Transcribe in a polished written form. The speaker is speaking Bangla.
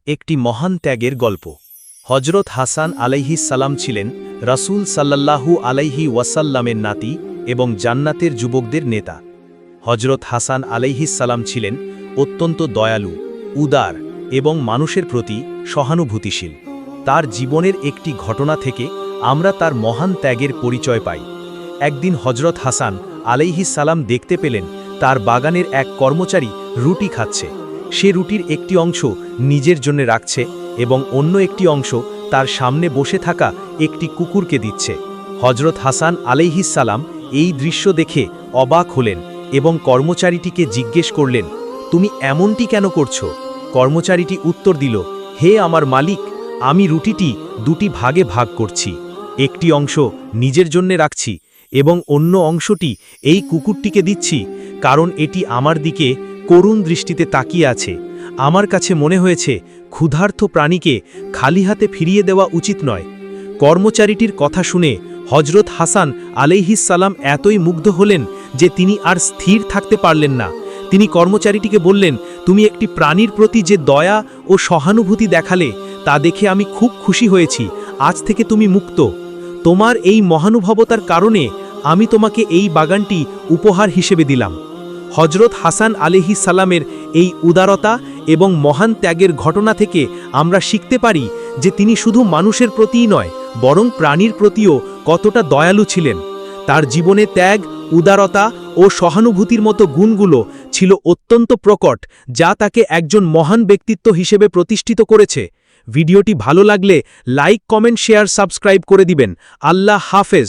একটি মহান ত্যাগের গল্প। হজরত হাসান আলাইহিস সালাম ছিলেন রাসূল সাল্লাল্লাহু আলাইহি ওয়াসাল্লামের নাতি এবং জান্নাতের যুবকদের নেতা। হজরত হাসান আলাইহিস সালাম ছিলেন অত্যন্ত দয়ালু, উদার এবং মানুষের প্রতি সহানুভূতিশীল। তার জীবনের একটি ঘটনা থেকে আমরা তার মহান ত্যাগের পরিচয় পাই। একদিন হজরত হাসান আলাইহিস সালাম দেখতে পেলেন তার বাগানের এক কর্মচারী রুটি খাচ্ছে। সে রুটির একটি অংশ নিজের জন্য রাখছে এবং অন্য একটি অংশ তার সামনে বসে থাকা একটি কুকুরকে দিচ্ছে। হজরত হাসান আলাইহিস সালাম এই দৃশ্য দেখে অবাক হলেন এবং কর্মচারীটিকে জিজ্ঞেস করলেন, তুমি এমনটি কেন করছো? কর্মচারীটি উত্তর দিল, হে আমার মালিক, আমি রুটিটি দুটি ভাগে ভাগ করছি। একটি অংশ নিজের জন্য রাখছি এবং অন্য অংশটি এই কুকুরটিকে দিচ্ছি, কারণ এটি আমার দিকে করুণ দৃষ্টিতে তাকিয়ে আছে। আমার কাছে মনে হয়েছে ক্ষুধার্ত প্রাণীকে খালি হাতে ফিরিয়ে দেওয়া উচিত নয়। কর্মচারীটির কথা শুনে হজরত হাসান আলাইহিস সালাম এতই মুগ্ধ হলেন যে তিনি আর স্থির থাকতে পারলেন না। তিনি কর্মচারীটিকে বললেন, তুমি একটি প্রাণীর প্রতি যে দয়া ও সহানুভূতি দেখালে তা দেখে আমি খুব খুশি হয়েছি। আজ থেকে তুমি মুক্ত। তোমার এই মহানুভবতার কারণে আমি তোমাকে এই বাগানটি উপহার হিসেবে দিলাম। হজরত হাসান আলাইহিস সালামের এই উদারতা এবং মহান ত্যাগের ঘটনা থেকে আমরা শিখতে পারি যে তিনি শুধু মানুষের প্রতিই নয়, বরং প্রাণীর প্রতিও কতটা দয়ালু ছিলেন। তার জীবনে ত্যাগ, উদারতা ও সহানুভূতির মতো গুণগুলো ছিল অত্যন্ত প্রকট, যা তাকে একজন মহান ব্যক্তিত্ব হিসেবে প্রতিষ্ঠিত করেছে। ভিডিওটি ভালো লাগলে লাইক, কমেন্ট, শেয়ার, সাবস্ক্রাইব করে দিবেন। আল্লাহ হাফেজ।